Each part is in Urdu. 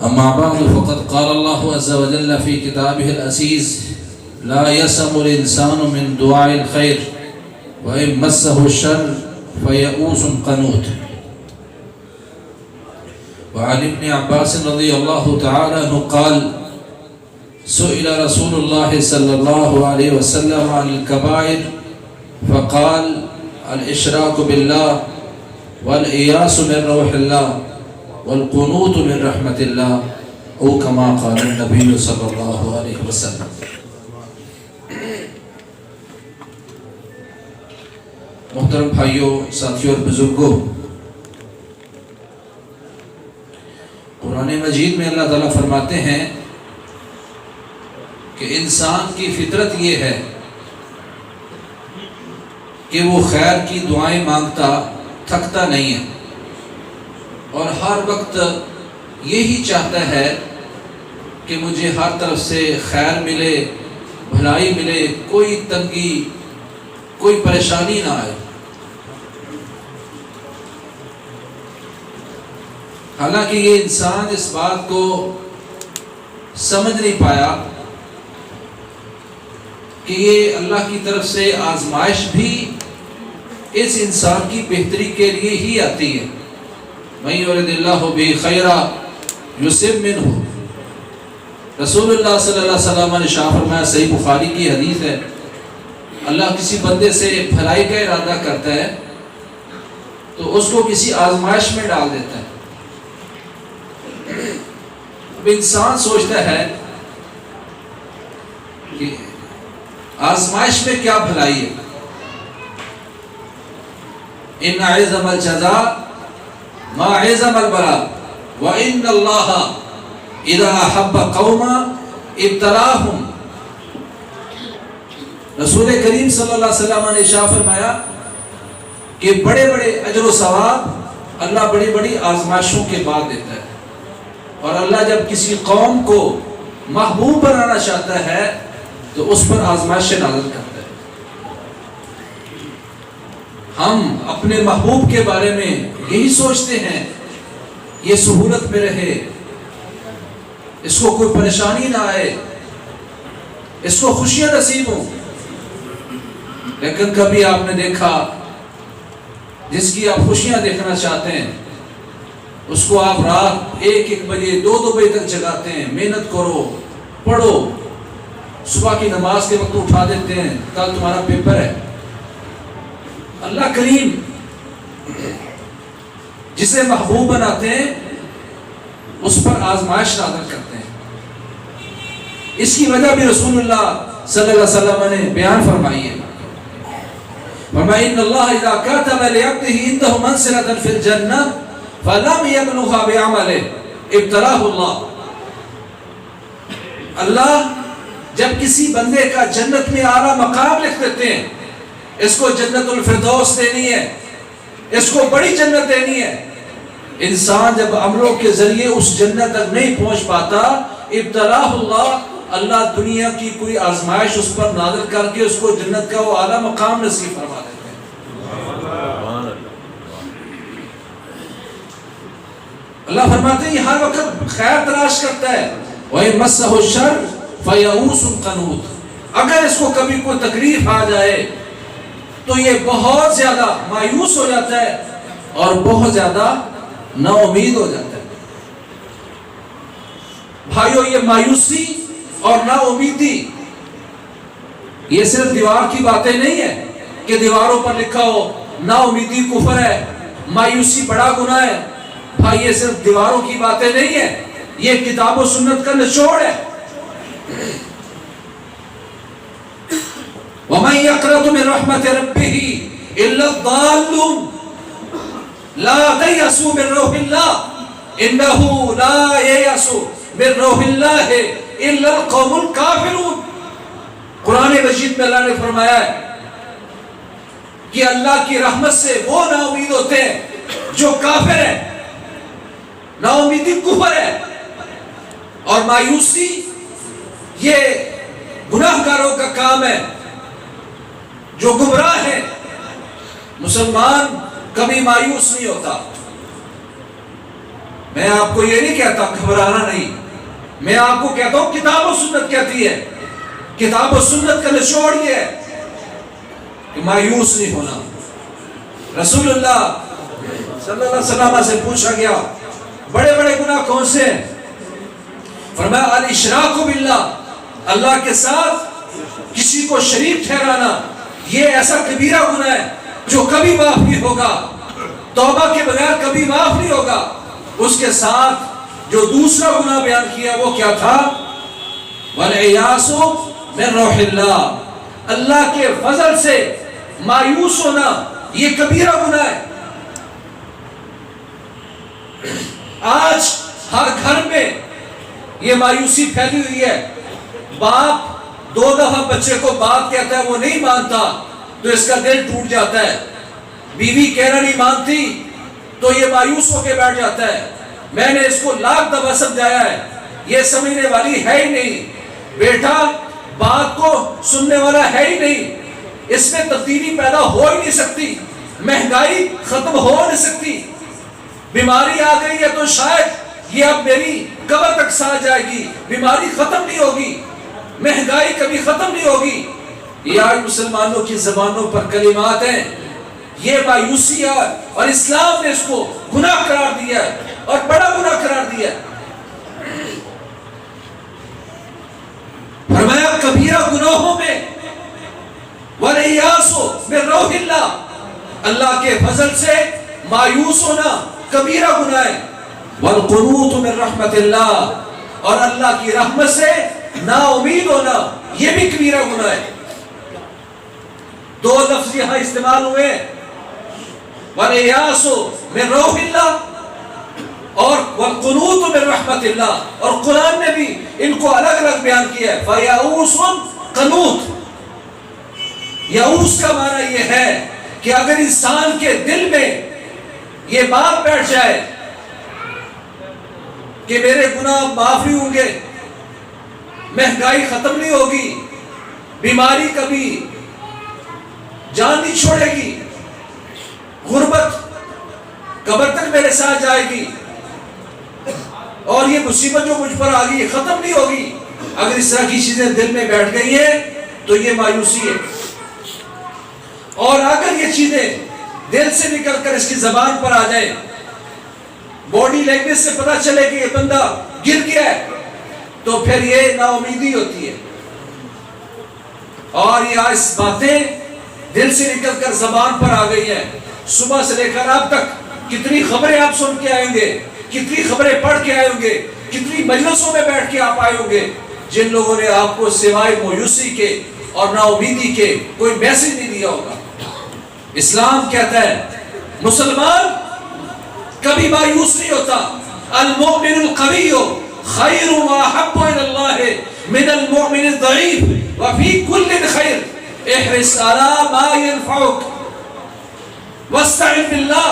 أما بعد فقد قال الله عز وجل في كتابه العزيز لا يسأم الإنسان من دعاء الخير وإن مسه الشر فيئوس قنوط. وعن ابن عباس رضي الله تعالى عنه قال سئل رسول الله صلى الله عليه وسلم عن الكبائر فقال الإشراك بالله والإياس من روح الله والقنوط من رحمة الله او كما قال النبي صلی اللہ علیہ وسلم. محترم بھائیوں، ساتھیوں اور بزرگوں، قرآن مجید میں اللہ تعالیٰ فرماتے ہیں کہ انسان کی فطرت یہ ہے کہ وہ خیر کی دعائیں مانگتا تھکتا نہیں ہے اور ہر وقت یہی چاہتا ہے کہ مجھے ہر طرف سے خیر ملے، بھلائی ملے، کوئی تنگی، کوئی پریشانی نہ آئے. حالانکہ یہ انسان اس بات کو سمجھ نہیں پایا کہ یہ اللہ کی طرف سے آزمائش بھی اس انسان کی بہتری کے لیے ہی آتی ہے. مَن يُرِدِ اللَّهُ بِهِ خَيْرًا يُصِبْ مِنْهُ. رسول اللہ صلی اللہ علیہ وسلم نے ارشاد فرمایا، صحیح بخاری کی حدیث ہے، اللہ کسی بندے سے بھلائی کا ارادہ کرتا ہے تو اس کو کسی آزمائش میں ڈال دیتا ہے. اب انسان سوچتا ہے کہ آزمائش میں کیا بھلائی ہے. ان عظم الجزاء ما عظم البلاء وان اللہ اذا احب قوما ابتلاهم. رسول کریم صلی اللہ علیہ وسلم نے ارشاد فرمایا کہ بڑے بڑے اجر و ثواب اللہ بڑی بڑی آزمائشوں کے بعد دیتا ہے، اور اللہ جب کسی قوم کو محبوب بنانا چاہتا ہے تو اس پر آزمائش نازل کرتا ہے. ہم اپنے محبوب کے بارے میں یہی سوچتے ہیں یہ سہولت میں رہے، اس کو کوئی پریشانی نہ آئے، اس کو خوشیاں نصیب ہوں. لیکن کبھی آپ نے دیکھا جس کی آپ خوشیاں دیکھنا چاہتے ہیں اس کو آپ رات 1-1 بجے 2-2 بجے تک جگاتے ہیں، محنت کرو، پڑھو، صبح کی نماز کے وقت اٹھا دیتے ہیں، کل تمہارا پیپر ہے. اللہ کریم جسے محبوب بناتے ہیں اس پر آزمائش نازل کرتے ہیں. اس کی وجہ بھی رسول اللہ صلی اللہ علیہ وسلم نے بیان فرمائی ہے. فرمایا ان اللہ اذا كتب لعبده عنده منزلة في الجنة فلم يبلغها بعمله ابتلاه اللہ. اللہ جب کسی بندے کا جنت میں اعلیٰ مقام لکھ دیتے ہیں، اس کو جنت الفردوس دینی ہے، اس کو بڑی جنت دینی ہے، انسان جب عملوں کے ذریعے اس جنت تک نہیں پہنچ پاتا، ابتلاہ اللہ، اللہ دنیا کی کوئی آزمائش اس پر نازل کر کے اس کو جنت کا وہ اعلیٰ مقام نصیب فرما دیتے ہیں. اللہ فرماتے ہیں یہ ہر وقت خیر تلاش کرتا ہے. وَإِن مَسَّهُ الشَّرُّ فَيَئُوسٌ قَنُوطٌ. اگر اس کو کبھی کوئی تکلیف آ جائے تو یہ بہت زیادہ مایوس ہو جاتا ہے اور بہت زیادہ نا امید ہو جاتا ہے. بھائیو، یہ مایوسی اور نا امیدی یہ صرف دیوار کی باتیں نہیں ہے کہ دیواروں پر لکھا ہو نا امیدی کفر ہے، مایوسی بڑا گناہ ہے. بھائی یہ صرف دیواروں کی باتیں نہیں ہے، یہ کتاب و سنت کا نچوڑ ہے. وَمَنْ يَقْنَطُ مِنْ رَحْمَةِ رَبِّهِ إِلَّا الضَّالُّونَ لَا تَيْأَسُوا مِنْ رَوْحِ اللَّهِ إِنَّهُ لَا يَيْأَسُ مِنْ رَوْحِ اللَّهِ إِلَّا الْقَوْمُ الْكَافِرُونَ. قرآن مجید میں اللہ نے فرمایا ہے کہ اللہ کی رحمت سے وہ نا امید ہوتے ہیں جو کافر ہیں. نا امیدی کفر ہے اور مایوسی یہ گناہگاروں کا کام ہے جو گمراہ ہے. مسلمان کبھی مایوس نہیں ہوتا. میں آپ کو یہ نہیں کہتا گھبرانا نہیں، میں آپ کو کہتا ہوں کتاب و سنت کہتی ہے، کتاب و سنت کا نچوڑ یہ ہے کہ مایوس نہیں ہونا۔ رسول اللہ صلی اللہ علیہ وسلم سے پوچھا گیا بڑے بڑے گناہ کون سے ہیں؟ فرمایا الاشراک باللہ، اللہ کے ساتھ کسی کو شریک ٹھہرانا، یہ ایسا کبیرہ گناہ ہے جو کبھی معاف نہیں ہوگا، توبہ کے بغیر کبھی معاف نہیں ہوگا۔ اس کے ساتھ جو دوسرا گناہ بیان کیا وہ کیا تھا؟ والعیاذ من روح اللہ، اللہ کے فضل سے مایوس ہونا یہ کبیرہ گناہ ہے۔ آج ہر گھر میں یہ مایوسی پھیلی ہوئی ہے، باپ 2 دفعہ بچے کو بات کہتا ہے وہ نہیں مانتا تو اس کا دل ٹوٹ جاتا ہے، بیوی کہنا نہیں مانتی تو یہ مایوس ہو کے بیٹھ جاتا ہے، میں نے اس کو لاکھ دفعہ سمجھایا ہے یہ سمجھنے والی ہے ہی نہیں، بیٹا بات کو سننے والا ہے ہی نہیں، اس میں تبدیلی پیدا ہو ہی نہیں سکتی، مہنگائی ختم ہو نہیں سکتی، بیماری آ گئی ہے تو شاید یہ اب میری قبر تک سا جائے گی، بیماری ختم نہیں ہوگی، مہنگائی کبھی ختم نہیں ہوگی۔ یہ آج مسلمانوں کی زبانوں پر کلمات ہیں، یہ مایوسی ہے اور اسلام نے اس کو گناہ قرار دیا ہے اور بڑا گناہ قرار دیا ہے۔ فرمایا کبیرہ گناہوں میں وَالْعِيَاذُ مِن رَوْحِ اللَّهِ، اللہ کے فضل سے مایوس ہونا کبیرہ گناہ ہے۔ وَالْقُنُوطُ مِن رَحْمَةِ اللَّهِ، اور اللہ کی رحمت سے نا امید ہونا یہ بھی کبیرہ گناہ ہے۔ 2 لفظ یہاں استعمال ہوئے، وَالْعِيَاذُ مِن رَوْحِ اللَّهِ اور وَالْقُنُوطُ مِن رَحْمَةِ اللَّهِ، اور قرآن نے بھی ان کو الگ الگ بیان کیا ہے۔ فَيَعُوسٌ قَنُوط، یعوس کا معنی یہ ہے کہ اگر انسان کے دل میں یہ بات بیٹھ جائے کہ میرے گناہ معاف نہیں ہوں گے، مہنگائی ختم نہیں ہوگی، بیماری کبھی جان نہیں چھوڑے گی، غربت قبر تک میرے ساتھ جائے گی، اور یہ مصیبت جو مجھ پر آ گئی ختم نہیں ہوگی، اگر اس طرح کی چیزیں دل میں بیٹھ گئی ہیں تو یہ مایوسی ہے۔ اور اگر یہ چیزیں دل سے نکل کر اس کی زبان پر آ جائے، باڈی لینگویج سے پتہ چلے کہ یہ بندہ گر گیا ہے، تو پھر یہ نا امیدی ہوتی ہے۔ اور یہ آج باتیں دل سے نکل کر زبان پر آ گئی ہیں، صبح سے لے کر اب تک کتنی خبریں آپ سن کے آئیں گے، کتنی خبریں پڑھ کے آئے ہوں گے، کتنی مجلسوں میں بیٹھ کے آپ آئے ہوں گے جن لوگوں نے آپ کو سوائے مایوسی کے اور نا امیدی کے کوئی میسج نہیں دیا ہوگا۔ اسلام کہتا ہے مسلمان کبھی مایوس نہیں ہوتا، المؤمن القوی خیر واحب الی اللہ من المؤمن الضعیف وفی کل خیر احرص علی ما ينفعک واستعن باللہ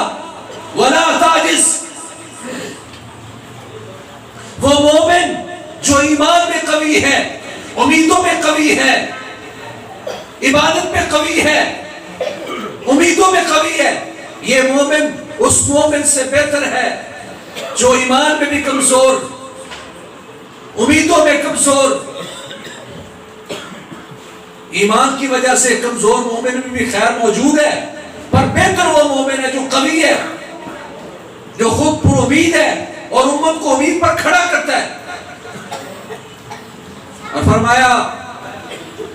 ولا تعجز۔ وہ مومن جو ایمان میں قوی ہے، امیدوں میں قوی ہے، عبادت میں قوی ہے، امیدوں میں قوی ہے، یہ مومن اس مومن سے بہتر ہے جو ایمان میں بھی کمزور، امیدوں میں کمزور، ایمان کی وجہ سے کمزور مومن میں بھی خیر موجود ہے، پر بہتر وہ مومن ہے جو قوی ہے، جو خود پر امید ہے اور امت کو امید پر کھڑا کرتا ہے۔ اور فرمایا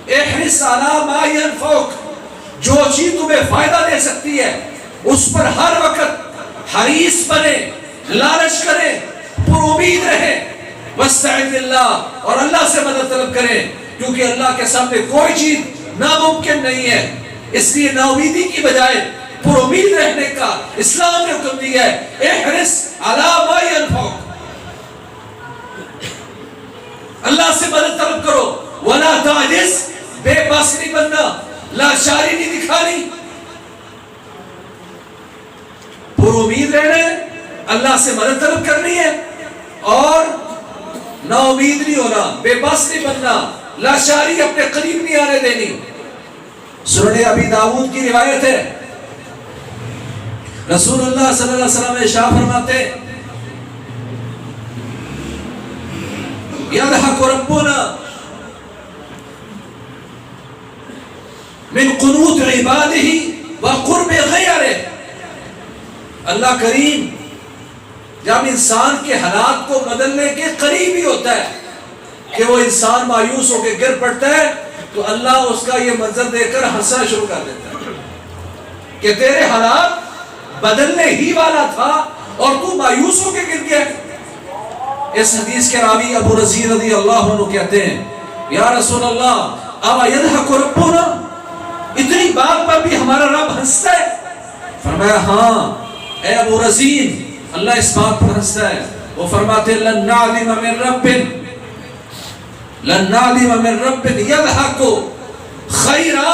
احرص علی ما ينفعک، جو چیز تمہیں فائدہ دے سکتی ہے اس پر ہر وقت حریص بنے، لالچ کرے، پر امید رہے، واستعن باللہ، اور اللہ سے مدد طلب کرے، کیونکہ اللہ کے سامنے کوئی چیز ناممکن نہیں ہے۔ اس لیے نا امیدی کی بجائے پر امید رہنے کا اسلام نے حکم دیا ہے۔ احرص علی ما ينفعک، اللہ سے مدد طلب کرو، ولا تعجز، بے بس نہیں بننا، لاچاری نہیں دکھانی، پر امید رہنا ہے، اللہ سے مدد طلب کرنی ہے، اور نا امید نہیں ہونا، بے بس نہیں بننا، لاچاری اپنے قریب نہیں آنے دینی۔ سنن ابی داؤد کی روایت ہے، رسول اللہ صلی اللہ علیہ وسلم ارشاد فرماتے یضحک ربنا من قنوت عبادہ وقرب غیرہ. اللہ کریم جب انسان کے حالات کو بدلنے کے قریب ہی ہوتا ہے کہ وہ انسان مایوس ہو کے گر پڑتا ہے تو اللہ اس کا یہ منظر دیکھ کر ہنسنا شروع کر دیتا ہے کہ تیرے حالات بدلنے ہی والا تھا اور تو مایوس ہو کے گر گیا. اس حدیث کے راوی ابو رزی رضی اللہ عنہ کہتے ہیں یا رسول اللہ اوا یضحک ربنا، اتنی بات پر بھی ہمارا رب ہنستا ہے؟ فرمایا ہاں اے ابو رزین، اللہ اس بات پر ہنستا ہے. وہ فرماتے لن نعلم من رب یضحک خیرا،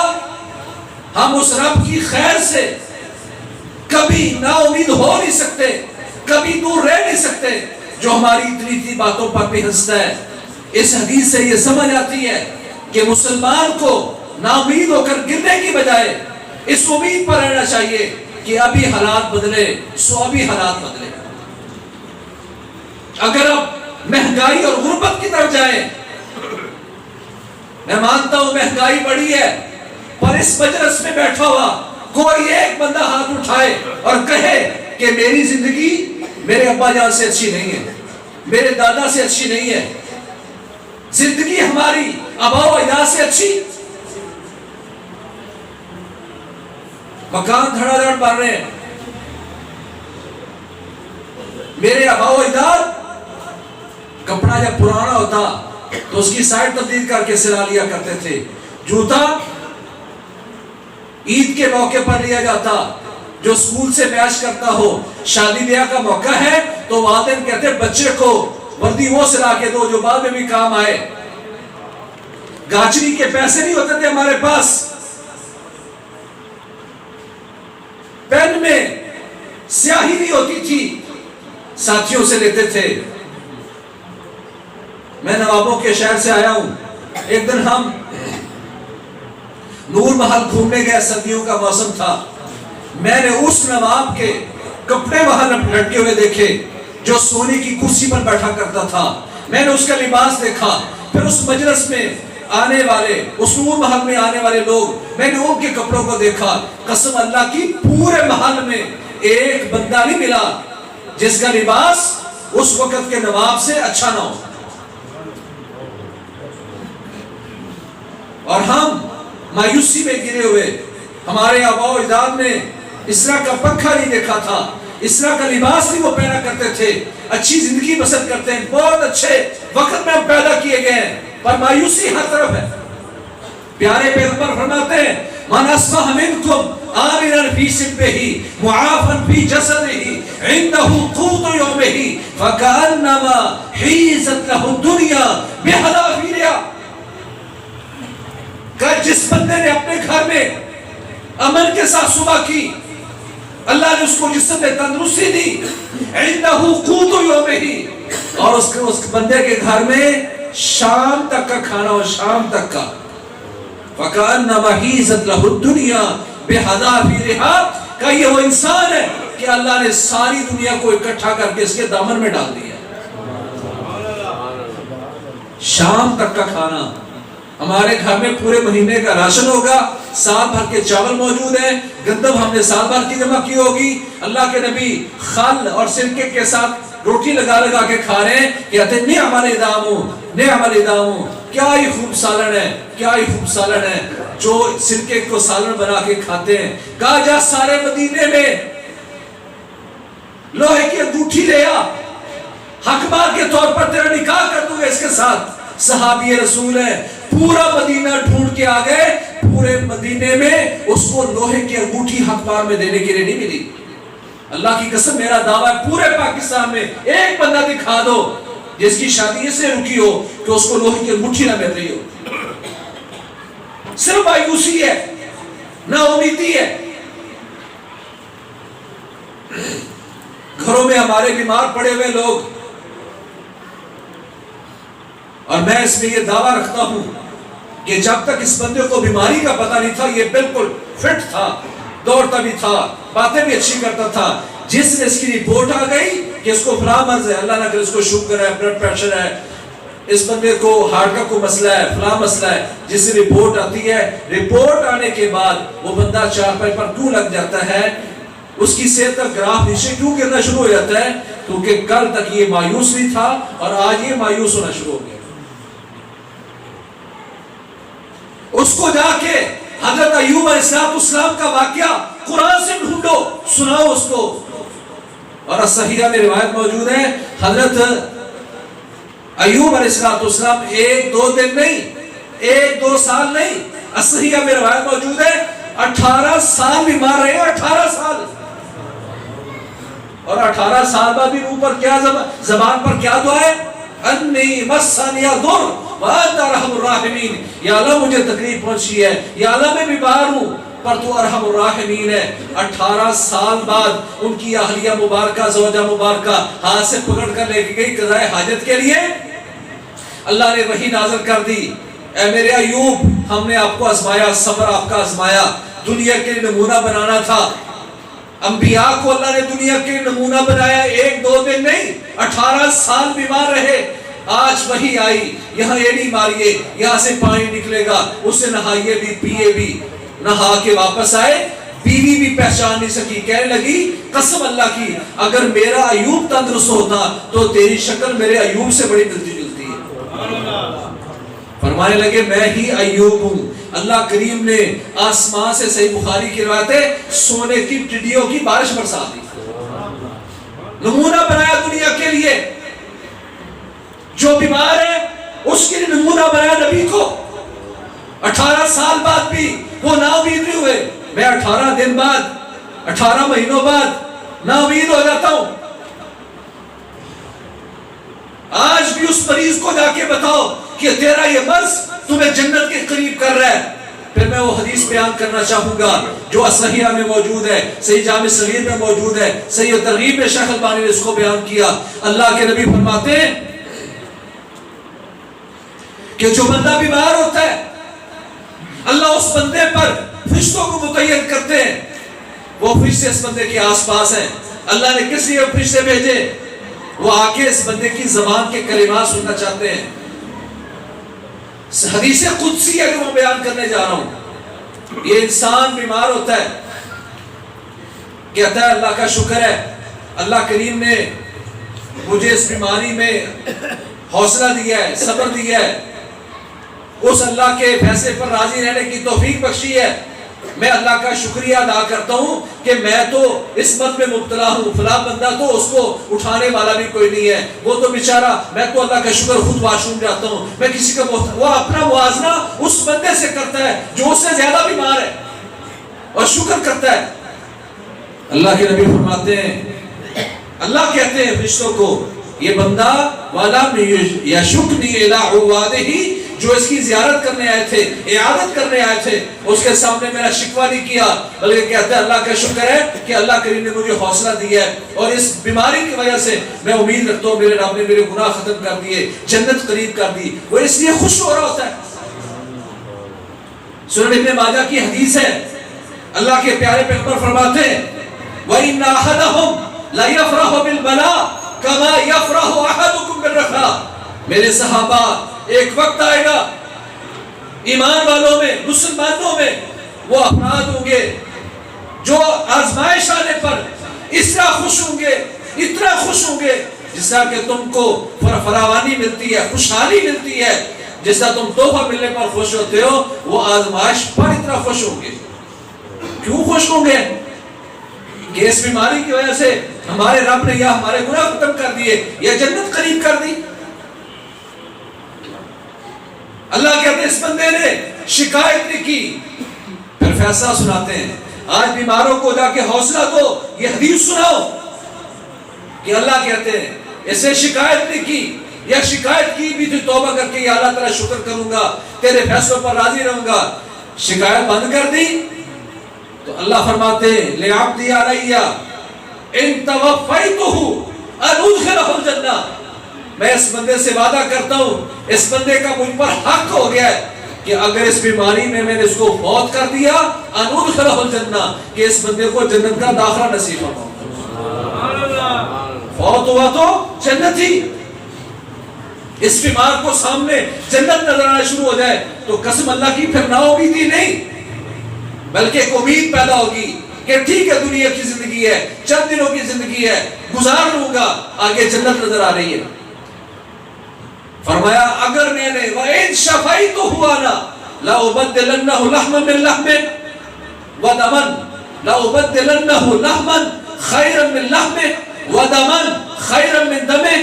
ہم اس رب کی خیر سے کبھی نا امید ہو نہیں سکتے، کبھی دور رہ نہیں سکتے جو ہماری اتنی باتوں پر بھی ہنستا ہے. اس حدیث سے یہ سمجھ آتی ہے کہ مسلمان کو نا امید ہو کر گرنے کی بجائے اس امید پر رہنا چاہیے کہ ابھی حالات بدلے سو ابھی حالات بدلے. اگر اب مہنگائی اور غربت کی طرف جائیں، میں مانتا ہوں مہنگائی بڑی ہے، پر اس مجلس میں بیٹھا ہوا کوئی ایک بندہ ہاتھ اٹھائے اور کہے کہ میری زندگی میرے ابا جان سے اچھی نہیں ہے، میرے دادا سے اچھی نہیں ہے، زندگی ہماری آبا و اجداد سے اچھی. مکان دھڑا دھڑ بن رہے ہیں، میرے آبا و اجداد کپڑا جب پرانا ہوتا تو اس کی سائڈ تبدیل کر کے سلا لیا کرتے تھے. جوتا عید کے موقع پر لیا جاتا جو اسکول سے میچ کرتا ہو. شادی بیاہ کا موقع ہے تو والدین کہتے بچے کو وردی وہ سلا کے دو جو بعد میں بھی کام آئے. گاچری کے پیسے نہیں ہوتے تھے ہمارے پاس، پین میں سیاہی نہیں ہوتی تھی، ساتھیوں سے لیتے تھے. میں نوابوں کے شہر سے آیا ہوں. ایک دن ہم نور محل گھومنے گئے، سردیوں کا موسم تھا. میں نے اس نواب کے کپڑے وہاں لٹکے ہوئے دیکھے جو سونے کی کرسی پر بیٹھا کرتا تھا. میں نے اس کا لباس دیکھا. پھر اس مجلس میں آنے والے، اس نور محل میں آنے والے لوگ، میں نے ان کے کپڑوں کو دیکھا. قسم اللہ کی پورے محل میں ایک بندہ نہیں ملا جس کا لباس اس وقت کے نواب سے اچھا نہ ہو. اور ہم مایوسی میں گرے ہوئے. ہمارے آبا و اجداد نے اس طرح کا پنکھا نہیں دیکھا تھا، اس طرح کا لباس نہیں وہ پہنا کرتے تھے. اچھی زندگی بسر کرتے ہیں، بہت اچھے وقت میں ہم پیدا کیے گئے ہیں، پر مایوسی ہر طرف ہے. پیارے پیغمبر فرماتے ہیں من اصبح منکم آمنا فی سبہ معافا فی جسدہ عنده قوت یومہ فکأنما حیزت له الدنیا بحذافیرها. کہ جس بندے نے اپنے گھر میں امن کے ساتھ صبح کی، اللہ نے اس کو جسم میں تندرستی دی، عنده قوت یومہ، اور اس بندے کے گھر میں شام تک کا کھانا ہو، شام تک کا. فَكَأَنَّمَا حِيزَتْ لَهُ الدُّنْيَا بِحَذَافِيرِهَا، کہ یہ وہ انسان ہے کہ اللہ نے ساری دنیا کو اکٹھا کر کے اس کے دامن میں ڈال دیا. شام تک کا کھانا. ہمارے گھر میں پورے مہینے کا راشن ہوگا، سال بھر کے چاول موجود ہیں، گندم ہم نے سال بھر کی جمع کی ہوگی. اللہ کے نبی خل اور سرکے کے ساتھ روٹی لگا لگا کے کھا رہے ہیں. کہتے ہیں نعم الادام، نعم الادام، کیا ہی خوب سالن ہے، کیا ہی خوب سالن ہے جو سرکے کو سالن بنا کے کھاتے ہیں. کہا جا سارے مدینے میں لوہے کی انگوٹھی لے آ، حق بار کے طور پر تیرا نکاح کر دوں گا اس کے ساتھ. صحابی رسول ہے، پورا مدینہ ڈھونڈ کے آ گئے، پورے مدینے میں اس کو لوہے کی انگوٹھی حق بار میں دینے کے لیے نہیں ملی. اللہ کی قسم میرا دعویٰ ہے پورے پاکستان میں ایک بندہ دکھا دو جس کی شادی سے رکی ہو کہ اس کو لوہے کی انگوٹھی نہ مل رہی ہو. صرف مایوسی ہے، نا امیدی ہے. گھروں میں ہمارے بیمار پڑے ہوئے لوگ، اور میں اس میں یہ دعویٰ رکھتا ہوں کہ جب تک اس بندے کو بیماری کا پتہ نہیں تھا یہ بالکل فٹ تھا، دوڑتا بھی تھا، باتیں بھی اچھی کرتا تھا. جس نے اس کی رپورٹ آ گئی کہ اس کو فلاں مرض ہے، اللہ نہ کرے اس کو شوگر ہے، بلڈ پریشر ہے، اس بندے کو ہارٹ کا کوئی مسئلہ ہے، فلاں مسئلہ ہے، جس سے رپورٹ آتی ہے، رپورٹ آنے کے بعد وہ بندہ چارپائی پر کیوں لگ جاتا ہے، اس کی صحت کا گراف نیچے کیوں گرنا شروع ہو جاتا ہے؟ کیونکہ کل تک یہ مایوس نہیں تھا اور آج یہ مایوس ہونا شروع ہو گیا۔ اس کو جا کے حضرت ایوب علیہ السلام کا واقعہ قرآن سے ڈھونڈو، سناؤ اس کو۔ اور صحیحہ میں روایت موجود ہے، حضرت ایوب علیہ السلام ایک دو دن نہیں، ایک دو سال نہیں، صحیحہ میں روایت موجود ہے 18 سال بیمار رہے، 18 سال، اور 18 سال بعد بھی منہ پر کیا زبان پر کیا دعا ہے؟ انی مسنی الضر وانت ارحم الراحمین، یا اللہ مجھے تکلیف پہنچی ہے، یا اللہ میں بیمار ہوں پر تو ارحم الراحمین ہے۔ 18 سال بعد ان کی اہلیہ مبارکہ، زوجہ مبارکہ ہاتھ سے پکڑ کر لے گئی قضاء حاجت کے لیے، اللہ نے وحی نازل کر دی، اے میرے ایوب ہم نے آپ کو آزمایا، صبر آپ کا آزمایا، دنیا کے نمونہ بنانا تھا۔ انبیاء کو اللہ نے دنیا کے نمونہ بنایا، ایک دو دن نہیں، 18 سال بیمار رہے۔ آج وحی آئی، یہاں ایڑی ماریے، یہاں سے پانی نکلے گا، اس سے نہائیے بھی پیے بھی، نہا کے واپس آئے، بیوی بھی پہچان نہیں سکی، کہنے لگی قسم اللہ کی اگر میرا ایوب تندرست ہوتا تو تیری شکل میرے ایوب سے بڑی ملتی جلتی ہے۔ فرمانے لگے میں ہی ایوب ہوں۔ اللہ کریم نے آسمان سے، صحیح بخاری کی روایت ہے، سونے کی ٹڈیوں کی بارش برسا دی، نمونہ بنایا دنیا کے لیے۔ جو بیمار ہے اس کے لیے نمونہ بنایا نبی کو۔ 18 سال بعد بھی وہ نا امید نہیں ہوئے، میں 18 دن بعد، 18 مہینوں بعد نا امید ہو جاتا ہوں۔ آج بھی اس مریض کو جا کے بتاؤ کہ تیرا یہ مرض تمہیں جنت کے قریب کر رہا ہے۔ پھر میں وہ حدیث بیان کرنا چاہوں گا جو صحیحہ میں موجود ہے، صحیح جامع صغیر میں موجود ہے، صحیح ترغیب میں شیخ البانی نے اس کو بیان کیا۔ اللہ کے نبی فرماتے ہیں کہ جو بندہ بیمار ہوتا ہے اللہ اس بندے پر فرشتوں کو متعین کرتے ہیں، وہ فرشتے اس بندے کے آس پاس ہیں۔ اللہ نے کس لیے فرشتے بھیجے؟ وہ آ کے اس بندے کی زبان کے کلمات سننا چاہتے ہیں۔ حدیث قدسی اگر میں بیان کرنے جا رہا ہوں، یہ انسان بیمار ہوتا ہے، کہتا ہے اللہ کا شکر ہے، اللہ کریم نے مجھے اس بیماری میں حوصلہ دیا ہے، صبر دیا ہے، اس اللہ کے فیصلے پر راضی رہنے کی توفیق بخشی ہے، میں اللہ کا شکریہ ادا کرتا ہوں کہ میں تو عصمت میں مبتلا ہوں، فلاں بندہ تو اس کو اٹھانے والا بھی کوئی نہیں ہے، وہ تو بیچارہ، میں تو اللہ کا شکر خود واش روم جاتا ہوں، میں کسی کا وہ اپنا موازنہ اس بندے سے کرتا ہے جو اس سے زیادہ بیمار ہے اور شکر کرتا ہے۔ اللہ کے نبی فرماتے ہیں، اللہ کہتے ہیں فرشتوں کو، یہ بندہ وَلَمْ يَشُكْنِي إِلَىٰ عُوَادِهِ، جو اس کی زیارت کرنے آئے تھے، عیادت کرنے آئے تھے، اس کے سامنے میرا شکوہ نہیں کیا، بلکہ کہتا ہے اللہ کا شکر ہے کہ اللہ کریم نے مجھے حوصلہ دیا ہے اور اس بیماری کی وجہ سے میں امید رکھتا ہوں میرے رب نے میرے گناہ ختم کر دیے، جنت قریب کر دی، وہ اس لیے خوش ہو رہا ہوتا ہے۔ سنن ابن ماجہ کی حدیث ہے، اللہ کے پیارے پیغمبر فرماتے ہیں وَإِنَّ أَحَدَهُمْ لَيَفْرَحُ بِالْبَلَاءِ كَمَا يَفْرَحُ أَحَدُكُمْ بِالرَّخَاءِ، میرے صحابہ ایک وقت آئے گا ایمان والوں میں، مسلمانوں میں وہ افراد ہوں گے جو آزمائش آنے پر اس طرح خوش ہوں گے، اتنا خوش ہوں گے جس طرح کہ تم کو فراوانی ملتی ہے، خوشحالی ملتی ہے، جس طرح تم تحفہ ملنے پر خوش ہوتے ہو، وہ آزمائش پر اتنا خوش ہوں گے۔ کیوں خوش ہوں گے؟ کہ اس بیماری کی وجہ سے ہمارے رب نے یا ہمارے گناہ ختم کر دیے یا جنت قریب کر دی۔ اللہ کہتے ہیں اس بندے نے شکایت نہیں کی، پھر فیصلہ سناتے ہیں۔ آج بیماروں کو جا کے حوصلہ دو، یہ حدیث سناؤ کہ اللہ کہتے ہیں اس نے شکایت نہیں کی، یا شکایت کی بھی تو توبہ کر کے یا اللہ تعالیٰ شکر کروں گا، تیرے فیصلوں پر راضی رہوں گا، شکایت بند کر دی تو اللہ فرماتے ہیں لِعَبْدِي عَلَيَّ إِن تَوَفَّيْتُهُ أَنْ أُدْخِلَهُ الْجَنَّةَ، میں اس بندے سے وعدہ کرتا ہوں، اس بندے کا مجھ پر حق ہو گیا ہے کہ اگر اس بیماری میں نے اس کو فوت کر دیا أَنْ أُدْخِلَهُ الْجَنَّةَ، کہ اس بندے کو جنت کا داخلہ نصیب ہو، فوت ہوا تو جنت ہی۔ اس بیمار کو سامنے جنت نظر آنا شروع ہو جائے تو قسم اللہ کی پھر نا امیدی نہیں بلکہ ایک امید پیدا ہوگی کہ ٹھیک ہے دنیا کی زندگی ہے، چند دنوں کی زندگی ہے، گزار لوں گا، آگے جنت نظر آ رہی ہے۔ فرمایا اگر میں نے وَإِن شَفَيْتُهُ لَأُبَدِّلَنَّهُ لَحْمًا مِّن لَحْمِهِ وَدَمًا لَأُبَدِّلَنَّهُ لَحْمًا خَيْرًا مِّن لَحْمِهِ وَدَمًا خَيْرًا مِّن دَمِهِ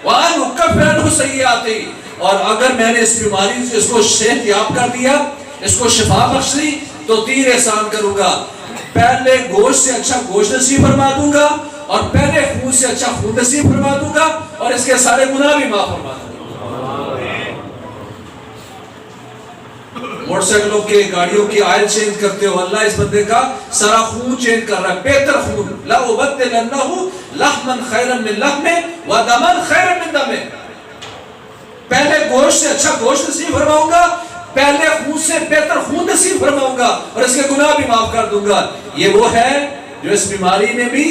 وَأَنْ أُكَفِّرَ عَنْهُ سَيِّئَاتِهِ، اور اگر میں نے اس بیماری سے اس کو صحت یاب کر دیا، اس کو شفا بخش دی تو 3 احسان کروں گا۔ پہلے گوشت سے اچھا گوشت نصیب فرما دوں گا، اور پہلے خون سے اچھا خون نصیب فرما دوں گا، اور اس کے سارے گناہ بھی معاف فرما دوں گا۔ موٹر سائیکلوں کے گاڑیوں کی آئل چینج کرتے ہو، اللہ اس بندے کا سارا خون چینج کر رہا ہے، بہتر خون۔ لَأُبَدِّلَنَّهُ لَحْمًا خَيْرًا مِّن لَحْمِهِ وَدَمًا خَيْرًا مِّن دَمِهِ، پہلے گوشت سے اچھا گوشت نصیب فرماؤں گا، پہلے خون سے بہتر خون نصیب فرماؤں گا، اور اس کے گناہ بھی معاف کر دوں گا۔ یہ وہ ہے جو اس بیماری میں بھی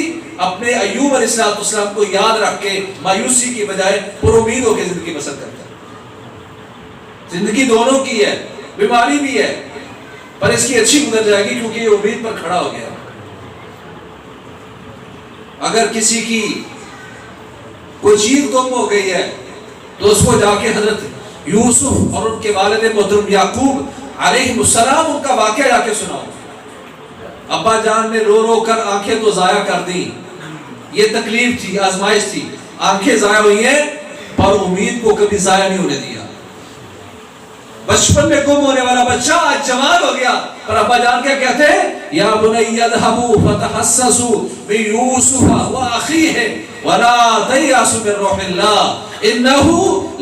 اپنے ایوب علیہ السلام کو یاد رکھ کے مایوسی کی بجائے پر امید ہو کے زندگی بسر کرتا ہے۔ زندگی دونوں کی ہے، بیماری بھی ہے، پر اس کی اچھی گزر جائے گی کیونکہ یہ امید پر کھڑا ہو گیا۔ اگر کسی کی کوئی چیز گم ہو گئی ہے تو اس کو جا کے حضرت یوسف اور ان کے والد محترم یعقوب علیہ السلام ان کا واقعہ جا کے سناؤ۔ ابا جان نے رو رو کر آنکھیں تو ضائع کر دی، یہ تکلیف تھی، آزمائش تھی، آنکھیں ضائع ہوئی ہیں، پر امید کو کبھی ضائع نہیں ہونے دیا۔ بچپن میں گم ہونے والا بچہ آج جوان ہو گیا، پر ابا جان کیا کہتے ہیں؟ یا بنی اذهبوا فتحسسوا من یوسف واخیہ ولا تیأسوا من روح اللہ انه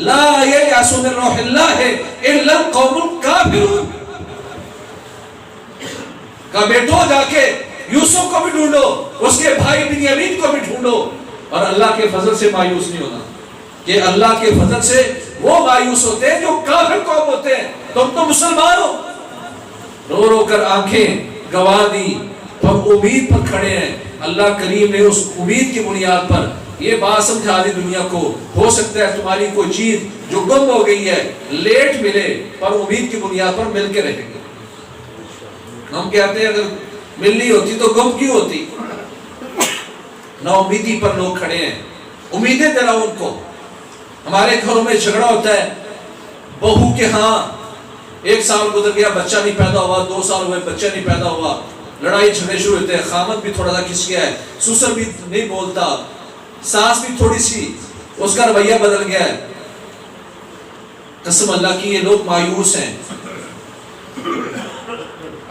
لا ییأس من روح اللہ الا القوم الکافرون۔ کہا بیٹو جا کے یوسف کو بھی ڈھونڈو، اس کے بھائی بنیامین کو بھی ڈھونڈو، اور اللہ کے فضل سے مایوس نہیں ہونا، کہ اللہ کے فضل سے وہ مایوس ہوتے ہیں جو کافر قوم ہوتے ہیں، تم تو مسلمان ہو۔ رو رو کر آنکھیں گوا دی، ہم امید پر کھڑے ہیں۔ اللہ کریم نے اس امید کی بنیاد پر یہ بات سمجھا دی دنیا کو، ہو سکتا ہے تمہاری کوئی چیز جو گم ہو گئی ہے لیٹ ملے، پر امید کی بنیاد پر مل کے رہے گی۔ ہم کہتے ہیں اگر ملنی ہوتی تو گم کیوں ہوتی؟ نا امیدی پر لوگ کھڑے ہیں، امیدیں دلاؤ ان کو۔ ہمارے گھروں میں جھگڑا ہوتا ہے، بہو کے ہاں 1 سال گزر گیا بچہ نہیں پیدا ہوا، 2 سال ہوئے بچہ نہیں پیدا ہوا، لڑائی جھگڑے شروع ہوتے ہیں، خامد بھی تھوڑا سا کھس گیا ہے، سسر بھی نہیں بولتا، ساس بھی تھوڑی سی اس کا رویہ بدل گیا ہے۔ قسم اللہ کی یہ لوگ مایوس ہیں۔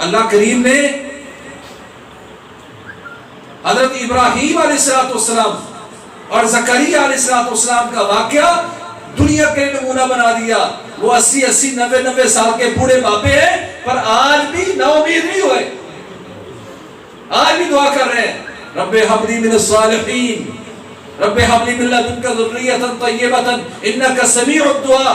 اللہ کریم نے حضرت ابراہیم علیہ السلام اور زکریا علیہ السلام کا واقعہ دنیا کے نمونہ بنا دیا۔ وہ 80 90 سال کے بوڑھے باپے ہیں، پر آج بھی نا امید نہیں ہوئے، آج بھی دعا کر رہے ہیں رب ہب لی من الصالحین، رب ہب لی من لدنک ذریۃ طیبۃ انک سمیع الدعاء۔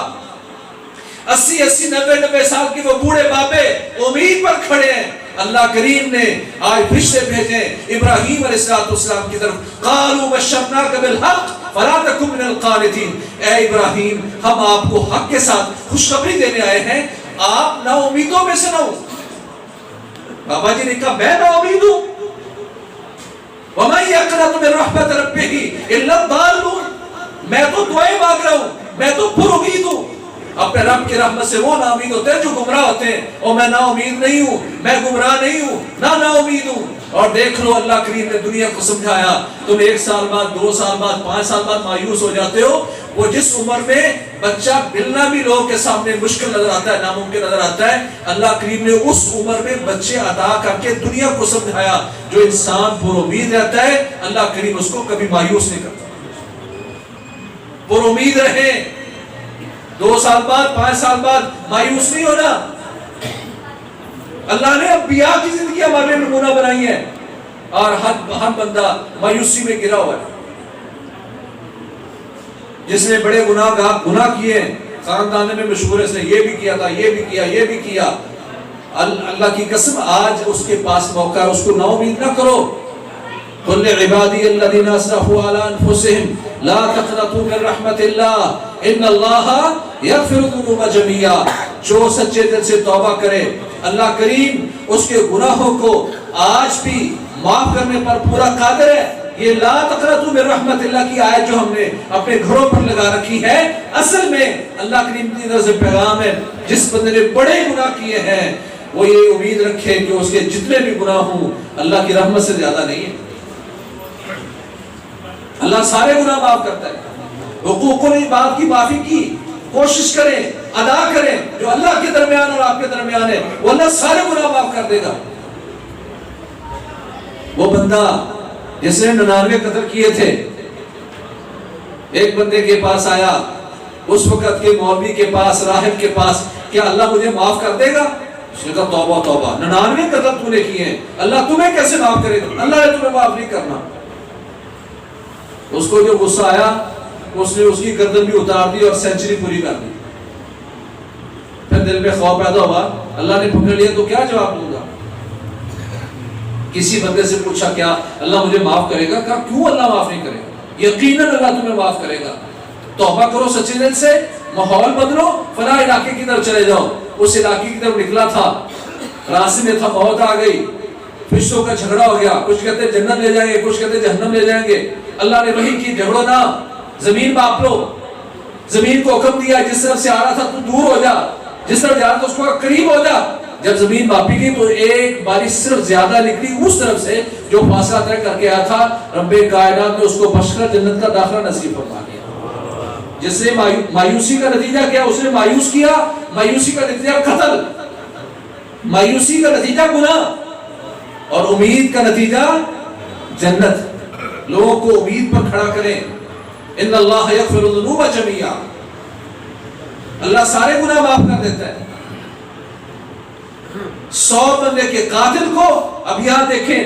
80 90 سال کے وہ بوڑھے باپے امید پر کھڑے ہیں۔ اللہ کریم نے آج فرشتے بھیجے ابراہیم علیہ السلام کی طرف، قالوا بشرناک بالحق فلا تکن من القانتین۔ اے ابراہیم ہم آپ کو حق کے ساتھ خوشخبری دینے آئے ہیں، آپ نا امیدوں میں سے نہ ہو۔ بابا جی نے کہا میں نا امید ہوں، وَمَن يَقْنَطُ مِن رَحْمَتِ رَبِّهِ إِلَّا الضَّالُّونَ، میں تو دعائیں مانگ رہا ہوں، میں تو پر امید ہوں۔ اپنے رب کی رحمت سے وہ نا امید ہوتے ہیں جو گمراہ ہوتے ہیں، اور میں نا امید نہیں ہوں، میں گمراہ نہیں ہوں، نا امید ہوں۔ اور دیکھ لو اللہ کریم نے دنیا کو سمجھایا، تم 1 سال بعد 2 سال بعد 5 سال بعد مایوس ہو جاتے ہو۔ وہ جس عمر میں بچہ ملنا بھی لوگوں کے سامنے مشکل نظر آتا ہے، ناممکن نظر آتا ہے، اللہ کریم نے اس عمر میں بچے عطا کر کے دنیا کو سمجھایا۔ جو انسان پر امید رہتا ہے اللہ کریم اس کو کبھی مایوس نہیں کرتا۔ پر امید رہے، 2 سال بعد 5 سال بعد مایوس نہیں ہونا۔ اللہ نے انبیاء کی زندگی ہمارے لیے نمونہ بنائی ہے، اور ہر بندہ مایوسی میں گرا ہوا ہے۔ جس نے بڑے گناہ کیے ہیں خاندان میں مشہور ہے، اس نے یہ بھی کیا تھا، یہ بھی کیا، یہ بھی کیا، اللہ کی قسم آج اس کے پاس موقع ہے، اس کو نا امید نہ کرو۔ قل لعبادی الذین اسرفوا علی انفسهم لا تقنطوا من رحمت اللہ ان اللہ یغفر الذنوب جميعا. جو سچے دل سے توبہ کرے اللہ کریم اس کے گناہوں کو آج بھی معاف کرنے پر پورا قادر ہے. یہ لا تقنطوا من رحمت اللہ کی آیت جو ہم نے اپنے گھروں پر لگا رکھی ہے، اصل میں اللہ کریم کی طرف سے پیغام ہے جس بندے نے بڑے گناہ کیے ہیں وہ یہ امید رکھے کہ اس کے جتنے بھی گناہ ہوں اللہ کی رحمت سے زیادہ نہیں ہے. اللہ سارے گناہ معاف کرتا ہے. حقوق العباد کی معافی کی کوشش کریں، ادا کریں، جو اللہ کے درمیان اور آپ کے درمیان ہے وہ اللہ سارے گناہ معاف کر دے گا. وہ بندہ جس نے 99 قتل کیے تھے، ایک بندے کے پاس آیا اس وقت کے مولوی کے پاس، راہب کے پاس، کیا اللہ مجھے معاف کر دے گا؟ اس نے کہا توبہ توبہ، 99 قتل تو نے کیے ہیں، اللہ تمہیں کیسے معاف کرے گا؟ اللہ نے تمہیں معاف نہیں کرنا. اس کو جو غصہ آیا اس نے اس کی گردن بھی اتار دی اور سینچری پوری کر دی. پھر دل میں خوف پیدا ہوا، اللہ نے پکڑ لیا تو کیا جواب دوں گا؟ کسی بندے سے پوچھا کیا اللہ مجھے معاف کرے گا؟ کہا کیوں اللہ معاف نہیں کرے گا؟ یقیناً اللہ تمہیں معاف کرے گا. توبہ کرو سچے دل سے، ماحول بدلو، فلاں علاقے کی طرف چلے جاؤ. اس علاقے کی طرف نکلا تھا، راستے میں تھا، موت آ گئی، فرشتوں کا جھگڑا ہو گیا، کچھ کہتے جنت لے جائیں گے، کچھ کہتے جہنم لے جائیں گے. اللہ نے وحی کی جھگڑو نہ، زمین باپ لو. زمین کو حکم دیا جس طرف سے آ رہا تھا تو دور ہو جا، جس طرف جا رہا تھا اس کو قریب ہو جا. جب زمین باپی گئی تو ایک بارش صرف زیادہ نکلی اس طرف سے جو فاصلہ طے کر کے آیا تھا. رب کائنات نے اس کو بخش کر جنت کا داخلہ نصیب فرما دیا. جس نے مایوسی کا نتیجہ کیا، اس نے مایوس کیا، مایوسی کا نتیجہ قتل، مایوسی کا نتیجہ گناہ اور امید کا نتیجہ جنت. لوگوں کو امید پر کھڑا کریں. ان اللہ یغفر الذنوب جميعا، اللہ سارے گناہ معاف کر دیتا ہے. 100 بندے کے قاتل کو اب یہاں دیکھیں،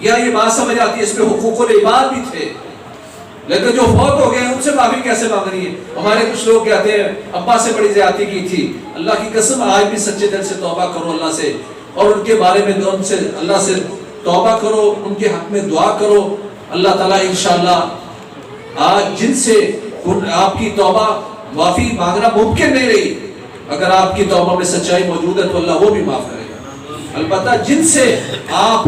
یا یہ بات سمجھ آتی ہے اس میں حقوق العباد بھی تھے، لیکن جو فوت ہو گئے ان سے معافی کیسے مانگنی ہے؟ ہمارے کچھ لوگ کہتے ہیں ابا سے بڑی زیادتی کی تھی. اللہ کی قسم آج بھی سچے دل سے توبہ کرو اللہ سے، اور ان کے بارے میں ان سے اللہ سے توبہ کرو، ان کے حق میں دعا کرو. اللہ تعالیٰ انشاءاللہ آج جن سے آپ کی توبہ معافی مانگنا ممکن نہیں رہی، اگر آپ کی توبہ میں سچائی موجود ہے تو اللہ وہ بھی معاف کرے گا. البتہ جن سے آپ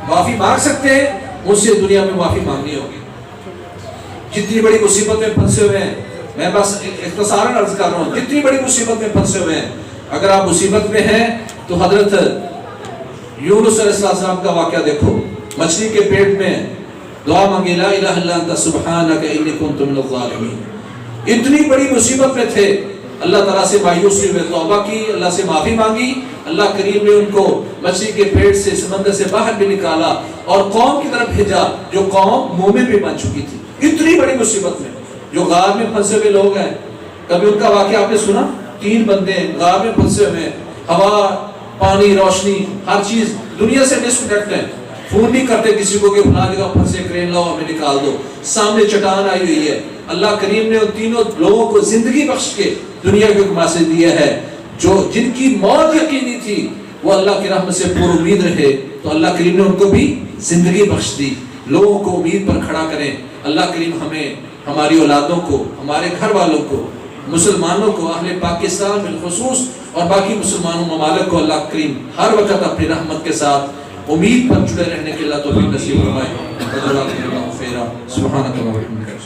معافی مانگ سکتے ہیں ان سے دنیا میں معافی مانگنی ہوگی. جتنی بڑی مصیبت میں پھنسے ہوئے ہیں، میں بس اختصاراً عرض کر رہا ہوں، جتنی بڑی مصیبت میں پھنسے ہوئے ہیں، اگر آپ مصیبت میں ہیں تو حضرت یونس علیہ السلام کا واقعہ دیکھو. مچھلی کے پیٹ میں دعا مانگی، لا الہ الا انت سبحانک انی کنت من الظالمین. اتنی بڑی مصیبت میں تھے، اللہ تعالیٰ سے مایوس ہوئے، توبہ کی، اللہ سے معافی مانگی. اللہ کریم نے ان کو مچھلی کے پیٹ سے، سمندر سے باہر بھی نکالا اور قوم کی طرف بھیجا جو قوم مومن بھی بن چکی تھی. اتنی بڑی مصیبت میں جو غار میں پھنسے ہوئے لوگ ہیں، کبھی ان کا واقعہ آپ نے سنا؟ 3 بندے غار میں پھنسے ہوئے ہیں، ہوا، پانی، روشنی، ہر چیز دنیا سے ڈسکنیکٹ ہے. فون نہیں کرتے کسی کو کہ فلاں جگہ پھنسے، کرین لاؤ ہمیں نکال دو. سامنے چٹان آئی ہوئی ہے. اللہ کریم نے ان تینوں لوگوں کو زندگی بخش کے دنیا کے حکم سے دیا ہے. جو جن کی موت یقینی تھی وہ اللہ کی رحمت سے پر امید رہے تو اللہ کریم نے ان کو بھی زندگی بخش دی. لوگوں کو امید پر کھڑا کریں. اللہ کریم ہمیں، ہماری اولادوں کو، ہمارے گھر والوں کو، مسلمانوں کو، اہل پاکستان بالخصوص اور باقی مسلمانوں ممالک کو اللہ کریم ہر وقت اپنی رحمت کے ساتھ امید پر جڑے رہنے کے اللہ توفیق نصیب فرمائے. سبحانک اللہم و بحمدک.